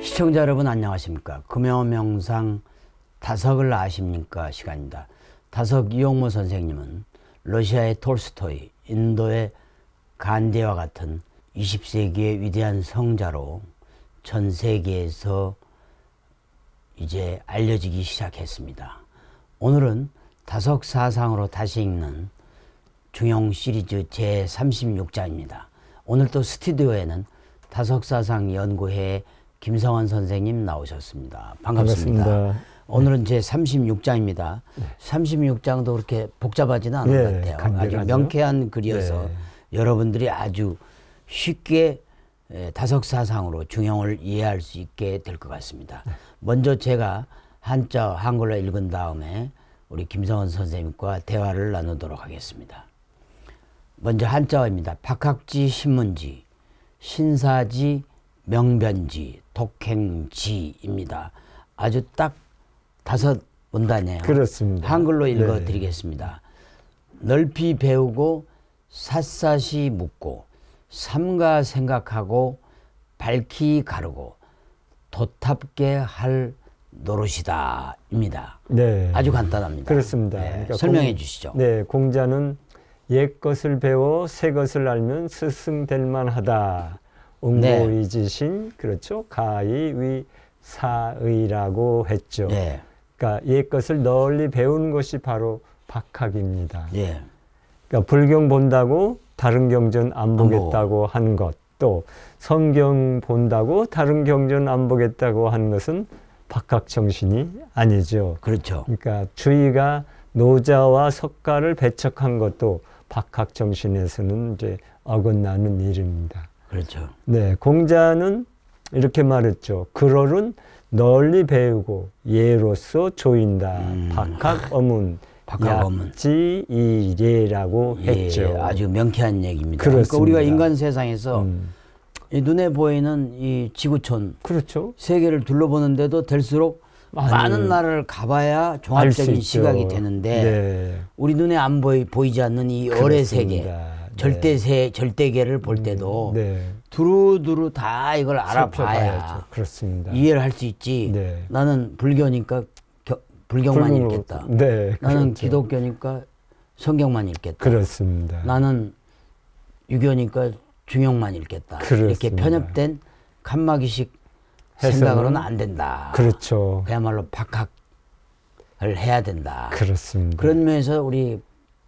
시청자 여러분 안녕하십니까. 금요명상 다석을 아십니까 시간입니다. 다석 이용모 선생님은 러시아의 톨스토이, 인도의 간디와 같은 20세기의 위대한 성자로 전 세계에서 이제 알려지기 시작했습니다. 오늘은 다석사상으로 다시 읽는 중용 시리즈 제36장입니다. 오늘 또 스튜디오에는 다석사상 연구회의 김성환 선생님 나오셨습니다. 반갑습니다. 오늘은 제 36장입니다. 36장도 그렇게 복잡하지는 않은 것 같아요. 아주 명쾌한 글이어서 여러분들이 아주 쉽게 다석사상으로 중용을 이해할 수 있게 될 것 같습니다. 먼저 제가 한글로 읽은 다음에 우리 김성환 선생님과 대화를 나누도록 하겠습니다. 먼저 한자어입니다. 박학지, 신문지, 신사지, 명변지, 독행지입니다. 아주 딱 5 문단이에요. 그렇습니다. 한글로 읽어드리겠습니다. 넓히 배우고 샅샅이 묻고 삼가 생각하고 밝히 가르고 도탑게 할 노릇이다 입니다. 네. 아주 간단합니다. 그렇습니다. 네. 그러니까 설명해 주시죠. 네, 공자는 옛 것을 배워 새 것을 알면 스승될 만하다. 웅고이지신, 그렇죠. 가히 위사의라고 했죠. 네. 그러니까 옛 것을 널리 배우는 것이 바로 박학입니다. 네. 그러니까 불경 본다고 다른 경전 안 보겠다고 한 것, 또 성경 본다고 다른 경전 안 보겠다고 한 것은 박학 정신이 아니죠. 그렇죠. 그러니까 주의가 노자와 석가를 배척한 것도 박학 정신에서는 이제 어긋나는 일입니다. 그렇죠. 네, 공자는 이렇게 말했죠. 글얼은 널리 배우고 예로서 조인다. 박학 어문, 약지이례라고 했죠. 아주 명쾌한 얘기입니다. 그렇습니다. 그러니까 우리가 인간 세상에서 이 눈에 보이는 이 지구촌, 그렇죠. 세계를 둘러보는데도 될수록 많은 나라를 가봐야 종합적인 시각이 되는데 네. 우리 눈에 안 보이지 않는 이 어의 세계, 절대계를 볼 때도 두루두루 다 이걸 알아봐야 그렇습니다. 이해를 할 수 있지. 네. 나는 불교니까 불경만 읽겠다. 네, 나는 그렇죠. 기독교니까 성경만 읽겠다. 그렇습니다. 나는 유교니까 중용만 읽겠다. 그렇습니다. 이렇게 편협된 칸막이식 생각으로는 안 된다. 그렇죠. 그야말로 박학을 해야 된다. 그렇습니다. 그런 면에서 우리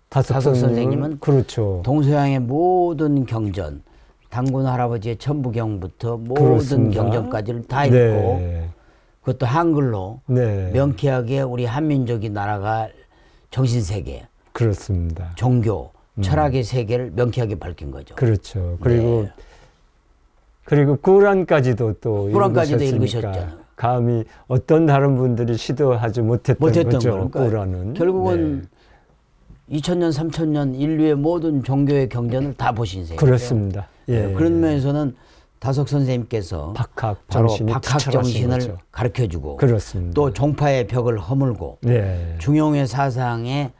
다석 선생님은 그렇죠. 동서양의 모든 경전, 당군 할아버지의 천부경부터 모든 그렇습니다. 경전까지를 다 읽고 그것도 한글로 명쾌하게 우리 한민족이 날아갈 정신세계, 그렇습니다. 종교, 철학의 세계를 명쾌하게 밝힌 거죠. 그렇죠. 그리고 꾸란까지도 또 읽으셨잖아요. 감히 어떤 다른 분들이 시도하지 못했던 거죠. 그러니까 꾸란은. 결국은 2000년, 3000년 인류의 모든 종교의 경전을 다 보신 셈이에요. 그렇습니다. 예. 그런 면에서는 다석 선생님께서 박학 바로 정신이 박학 정신을 가르쳐주고 그렇습니다. 또 종파의 벽을 허물고 중용의 사상에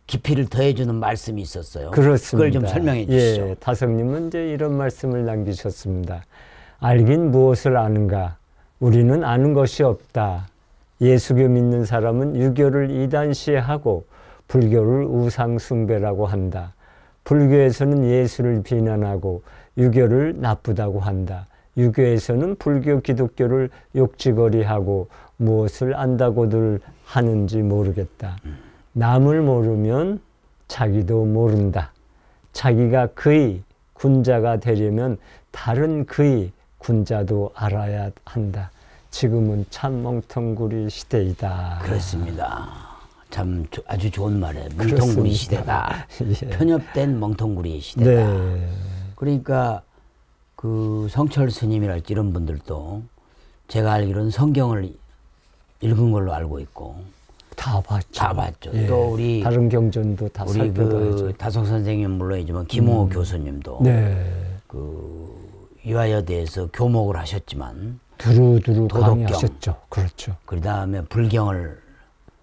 깊이를 더해주는 말씀이 있었어요. 그렇습니다. 그걸 좀 설명해 주시죠. 예, 다석님은 이제 이런 말씀을 남기셨습니다. 알긴 무엇을 아는가? 우리는 아는 것이 없다. 예수교 믿는 사람은 유교를 이단시하고 불교를 우상숭배라고 한다. 불교에서는 예수를 비난하고 유교를 나쁘다고 한다. 유교에서는 불교, 기독교를 욕지거리하고 무엇을 안다고들 하는지 모르겠다. 남을 모르면 자기도 모른다. 자기가 그의 군자가 되려면 다른 그의 군자도 알아야 한다. 지금은 참 멍텅구리 시대이다. 그렇습니다. 참 아주 좋은 말이에요. 멍텅구리 시대다. 편협된 멍텅구리 시대다. 그러니까 그 성철 스님이랄지 이런 분들도 제가 알기로는 성경을 읽은 걸로 알고 있고 다 봤죠. 다 봤죠. 또 우리 다른 경전도 다 우리 그 다석 선생님 물론이지만 김홍호 교수님도 그 유아여대에서 교목을 하셨지만 두루두루 강의하셨죠. 그렇죠. 그 다음에 불경을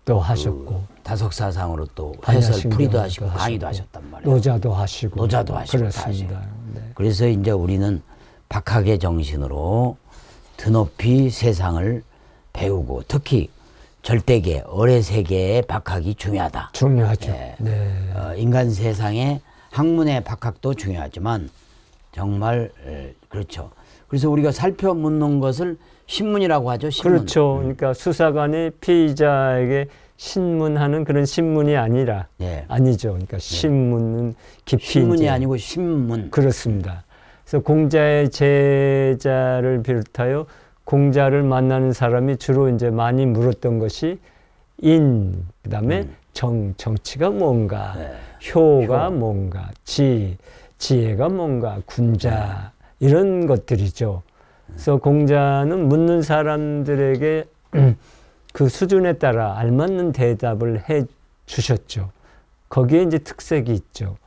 또 하셨고 다석사상으로 또 해설 풀이도 하시고 강의도 하셨단 말이에요. 노자도 하시고 그렇습니다. 네. 그래서 이제 우리는 박학의 정신으로 드높이 세상을 배우고 특히 절대계, 어뢰 세계의 박학이 중요하다. 중요하죠. 예. 네. 인간 세상의 학문의 박학도 중요하지만 정말 그렇죠. 그래서 우리가 살펴 묻는 것을 신문이라고 하죠. 신문. 그렇죠. 그러니까 수사관이 피의자에게 신문하는 그런 신문이 아니라 아니죠. 그러니까 신문은 깊이 신문이 아니고 신문. 그렇습니다. 그래서 공자의 제자를 비롯하여 공자를 만나는 사람이 주로 이제 많이 물었던 것이 그다음에 정치가 뭔가, 효가 뭔가, 지혜가 뭔가, 군자 이런 것들이죠. 그래서 공자는 묻는 사람들에게 그 수준에 따라 알맞는 대답을 해 주셨죠. 거기에 이제 특색이 있죠.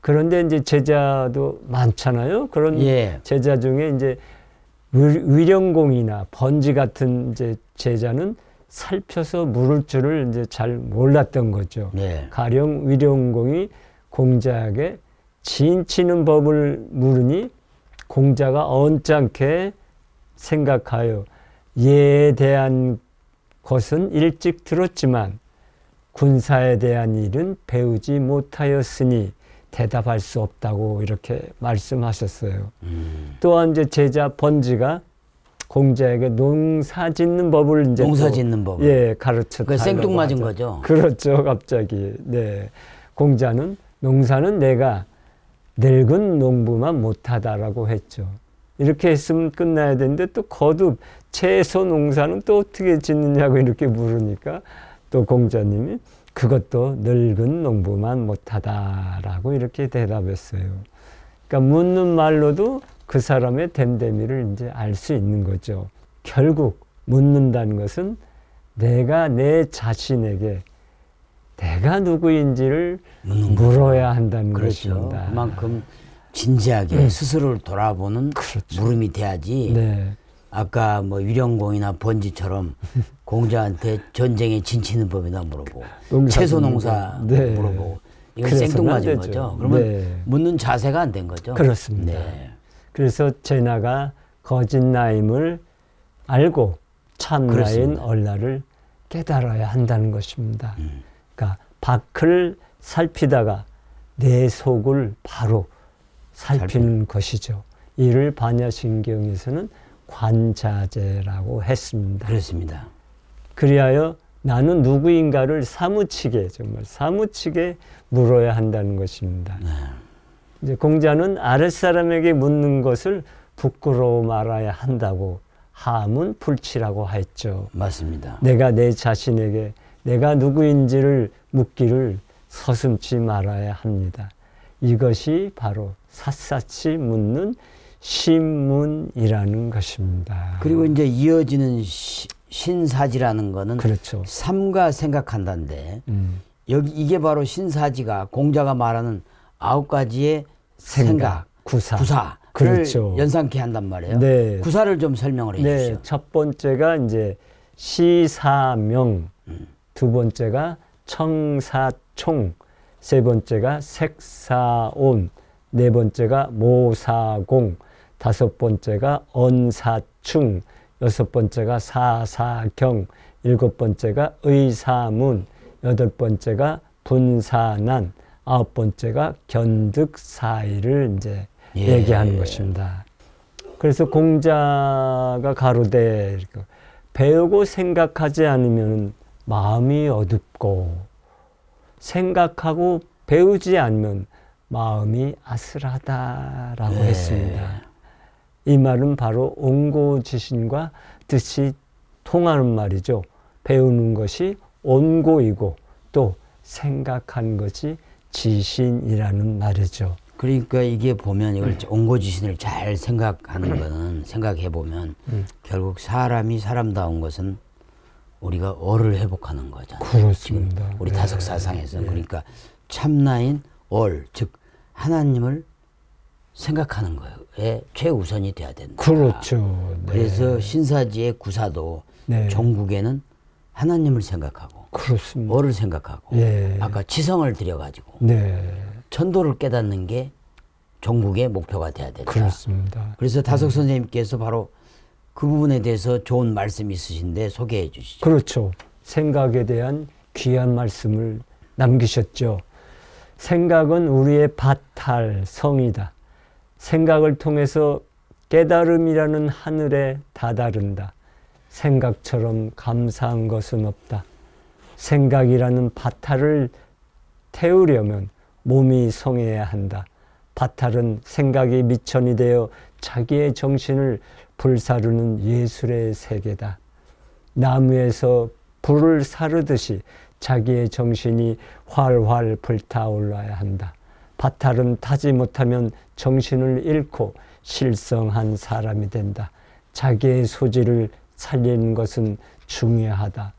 그런데 이제 제자도 많잖아요. 그런 제자 중에 이제 위령공이나 번지 같은 이제 제자는 살펴서 물을 줄을 이제 잘 몰랐던 거죠. 가령 위령공이 공자에게 진 치는 법을 물으니 공자가 언짢게 생각하여 예에 대한 것은 일찍 들었지만 군사에 대한 일은 배우지 못하였으니 대답할 수 없다고 이렇게 말씀하셨어요. 또한 이제 제자 번지가 공자에게 농사 짓는 법을 이제 짓는 법을 가르쳐 달라고 생뚱맞은 거죠. 그렇죠. 갑자기 공자는 농사는 내가 늙은 농부만 못하다라고 했죠. 이렇게 했으면 끝나야 되는데 또 거듭 채소 농사는 또 어떻게 짓느냐고 이렇게 물으니까 또 공자님이 그것도 늙은 농부만 못하다라고 이렇게 대답했어요. 그러니까 묻는 말로도 그 사람의 됨됨이를 이제 알 수 있는 거죠. 결국 묻는다는 것은 내가 내 자신에게 내가 누구인지를 물어야 한다는 것입니다. 그만큼 진지하게 스스로를 돌아보는 물음이 돼야지. 아까 뭐 위령공이나 번지처럼 공자한테 전쟁에 진치는 법이나 물어보고 채소 농사 물어보고 이건 생뚱맞은 거죠. 그러면 묻는 자세가 안 된 거죠. 그렇습니다. 그래서 제나가 거짓나임을 알고 참나인 얼라를 깨달아야 한다는 것입니다. 그러니까 밖을 살피다가 내 속을 바로 살피는 것이죠. 이를 반야신경에서는 관자재라고 했습니다. 그렇습니다. 그리하여 나는 누구인가를 사무치게 정말 사무치게 물어야 한다는 것입니다. 이제 공자는 아랫사람에게 묻는 것을 부끄러워 말아야 한다고 하문 불치라고 했죠. 맞습니다. 내가 내 자신에게 내가 누구인지를 묻기를 서슴지 말아야 합니다. 이것이 바로 샅샅이 묻는 신문이라는 것입니다. 그리고 이제 이어지는 신사지라는 거는 그렇죠. 삼가 생각한다는데 여기 이게 바로 신사지가 공자가 말하는 9가지의 생각, 구사를 그렇죠. 연상케 한단 말이에요. 구사를 좀 설명을 해 주시죠. 첫 번째가 이제 시사명, 두 번째가 청사총, 세 번째가 색사온, 네 번째가 모사공, 다섯 번째가 언사충, 여섯 번째가 사사경, 일곱 번째가 의사문, 여덟 번째가 분사난, 아홉 번째가 견득사의를 이제 얘기하는 것입니다. 그래서 공자가 가로되 배우고 생각하지 않으면 마음이 어둡고 생각하고 배우지 않으면 마음이 아슬하다라고 했습니다. 이 말은 바로 온고지신과 뜻이 통하는 말이죠. 배우는 것이 온고이고 또 생각하는 것이 지신이라는 말이죠. 그러니까 이게 보면 이걸 온고지신을 잘 생각하는 거는 생각해 보면 결국 사람이 사람다운 것은 우리가 어를 회복하는 거잖아요. 그렇습니다. 우리 다석사상에서 그러니까 참나인 얼, 즉 하나님을 생각하는 거에 최우선이 돼야 된다. 그렇죠. 네. 그래서 신사지의 구사도 네. 종국에는 하나님을 생각하고 그렇습니다. 뭐를 생각하고 예. 아까 지성을 들여가지고 네. 천도를 깨닫는 게 종국의 목표가 돼야 된다. 그렇습니다. 그래서 다석 선생님께서 바로 그 부분에 대해서 좋은 말씀이 있으신데 소개해 주시죠. 그렇죠. 생각에 대한 귀한 말씀을 남기셨죠. 생각은 우리의 바탈, 성이다. 생각을 통해서 깨달음이라는 하늘에 다다른다. 생각처럼 감사한 것은 없다. 생각이라는 바탈을 태우려면 몸이 성해야 한다. 바탈은 생각이 미천이 되어 자기의 정신을 불사르는 예술의 세계다. 나무에서 불을 사르듯이 자기의 정신이 활활 불타올라야 한다. 바탈은 타지 못하면 정신을 잃고 실성한 사람이 된다. 자기의 소질을 살리는 것은 중요하다.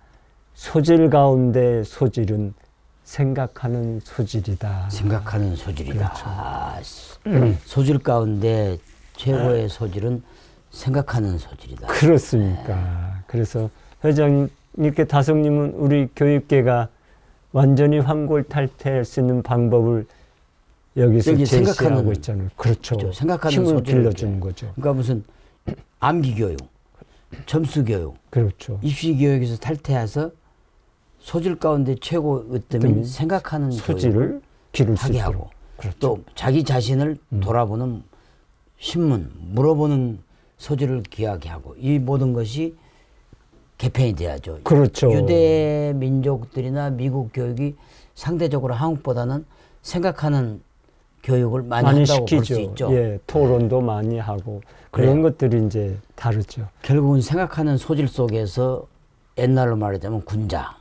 소질 가운데 소질은 생각하는 소질이다. 생각하는 소질이다. 그렇죠. 소질 가운데 최고의 소질은 생각하는 소질이다. 그렇습니까. 그래서 회장님, 이렇게 다성님은 우리 교육계가 완전히 환골탈태할 수 있는 방법을 여기서 제시하고 있잖아요. 그렇죠. 그렇죠. 생각하는 힘을 빌려주는 거죠. 그러니까 무슨 암기교육, 점수교육, 그렇죠. 입시교육에서 탈퇴해서 소질 가운데 최고 으뜸인 생각하는 소질을 기를 수 하게 있도록. 하고 그렇죠. 또 자기 자신을 돌아보는 신문, 물어보는 소질을 귀하게 하고 이 모든 것이 개편이 돼야죠. 그렇죠. 유대 민족들이나 미국 교육이 상대적으로 한국보다는 생각하는 교육을 많이 한다고 볼 수 있죠. 예, 토론도 많이 하고 그런 것들이 이제 다르죠. 결국은 생각하는 소질 속에서 옛날로 말하자면 군자가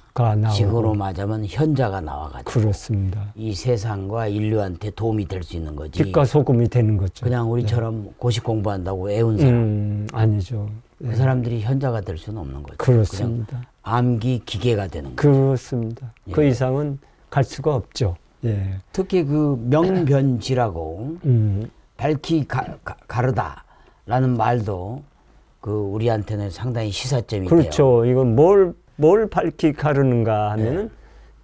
지금으로 말하자면 현자가 나와가지고 그렇습니다. 이 세상과 인류한테 도움이 될 수 있는 거지. 빛과 소금이 되는 거죠. 그냥 우리처럼 네. 고시 공부한다고 애운 사람 아니죠. 그 사람들이 현자가 될 수는 없는 거죠. 그렇습니다. 그냥 암기 기계가 되는 거죠. 그렇습니다. 예. 그 이상은 갈 수가 없죠. 예. 특히 그 명변지라고 밝히 가르다라는 말도 그 우리한테는 상당히 시사점이 그렇죠. 돼요. 이건 뭘 밝히 가르는가 하면은 네.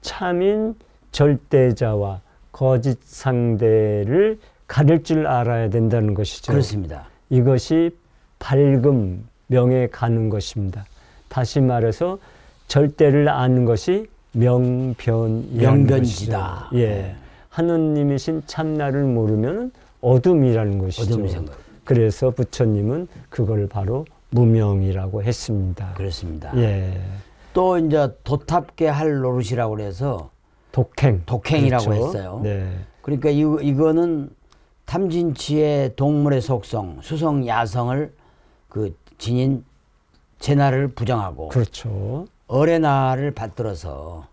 참인 절대자와 거짓 상대를 가릴 줄 알아야 된다는 것이죠. 그렇습니다. 이것이 밝음, 명에 가는 것입니다. 다시 말해서 절대를 아는 것이 명변지다. 예, 하느님이신 참나를 모르면 어둠이라는 것이죠. 어둠이 생각. 그래서 부처님은 그걸 바로 무명이라고 했습니다. 그렇습니다. 예. 또 이제 도탑계 할 노릇이라고 그래서 독행이라고 그렇죠. 했어요. 네. 그러니까 이거는 탐진치의 동물의 속성, 수성, 야성을 그 지닌 제나를 부정하고 그렇죠. 어레나를 받들어서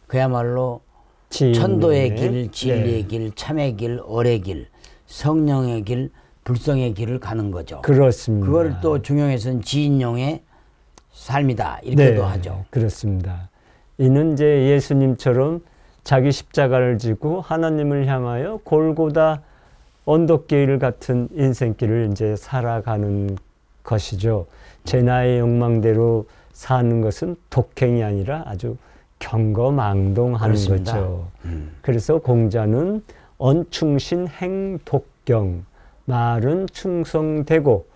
그야말로 천도의 길, 진리의 길, 참의 길, 어레 길, 성령의 길, 불성의 길을 가는 거죠. 그렇습니다. 그걸 또 중용에서는 지인용의 삶이다 이렇게도 네, 하죠. 그렇습니다. 이는 이제 예수님처럼 자기 십자가를 지고 하나님을 향하여 골고다 언덕길 같은 인생길을 이제 살아가는 것이죠. 제 나의 욕망대로 사는 것은 독행이 아니라 아주 경거망동하는 그렇습니다. 거죠. 그래서 공자는 언충신 행독경, 말은 충성되고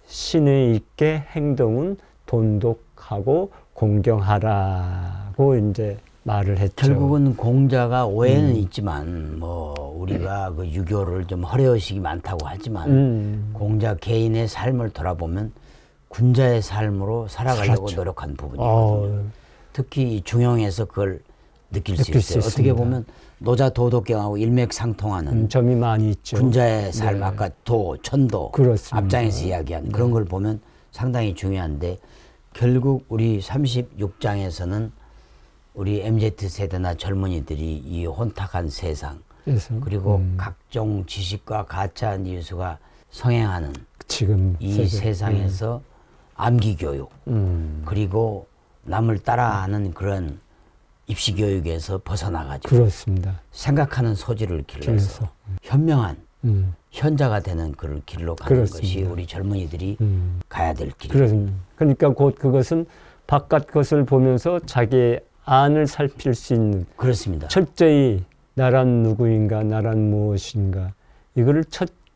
신의 있게 행동은 돈독하고 공경하라고 이제 말을 했죠. 결국은 공자가 오해는 있지만 뭐 우리가 그 유교를 좀 허례의식이 많다고 하지만 공자 개인의 삶을 돌아보면 군자의 삶으로 살아가려고 노력한 부분이거든요. 특히 이 중용에서 그걸 느낄 수 있어요. 어떻게 보면 노자 도덕경하고 일맥상통하는 점이 많이 있죠. 군자의 삶, 아까 천도 그렇습니다. 앞장에서 이야기한 그런 걸 보면 상당히 중요한데 결국 우리 36장에서는 우리 MZ세대나 젊은이들이 이 혼탁한 세상 그리고 각종 지식과 가짜 뉴스가 성행하는 지금 이 세상에서 암기교육 그리고 남을 따라하는 그런 입시교육에서 벗어나가지고 그렇습니다. 생각하는 소질을 길러서 현명한 현자가 되는 그 길로 가는 그렇습니다. 것이 우리 젊은이들이 가야 될 길입니다. 그렇습니다. 그러니까 곧 그것은 바깥 것을 보면서 자기의 안을 살필 수 있는 그렇습니다. 철저히 나란 누구인가, 나란 무엇인가 이거를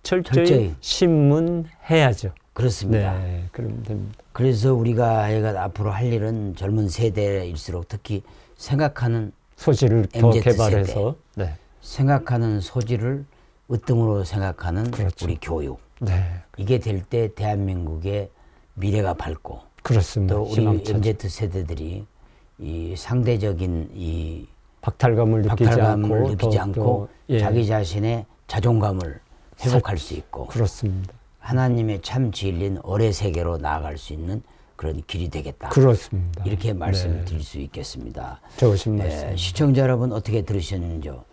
철저히 신문해야죠. 그렇습니다. 네, 그러면 됩니다. 그래서 우리가 앞으로 할 일은 젊은 세대일수록 특히 생각하는 소질을 더 개발해서 네. 생각하는 소질을 으뜸으로 생각하는 그렇죠. 우리 교육. 네. 이게 될 때 대한민국의 미래가 밝고 그렇습니다. 또 우리 MZ 세대들이 이 상대적인 이 박탈감을 느끼지 않고 예. 자기 자신의 자존감을 회복할 수 있고 그렇습니다. 하나님의 참 진리인 어뢰 세계로 나아갈 수 있는 그런 길이 되겠다. 그렇습니다. 이렇게 말씀을 네. 드릴 수 있겠습니다. 좋으신 말씀. 시청자 여러분 어떻게 들으셨는지요?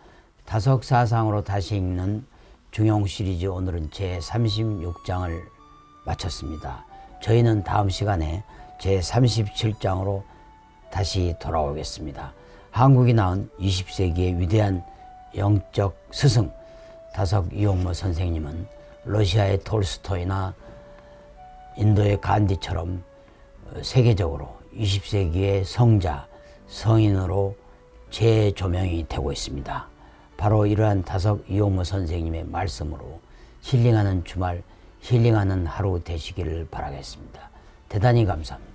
다석사상으로 다시 읽는 중용 시리즈 오늘은 제36장을 마쳤습니다. 저희는 다음 시간에 제37장으로 다시 돌아오겠습니다. 한국이 낳은 20세기의 위대한 영적 스승 다석 이용모 선생님은 러시아의 톨스토이나 인도의 간디처럼 세계적으로 20세기의 성자, 성인으로 재조명이 되고 있습니다. 바로 이러한 다석 이용모 선생님의 말씀으로 힐링하는 주말, 힐링하는 하루 되시기를 바라겠습니다. 대단히 감사합니다.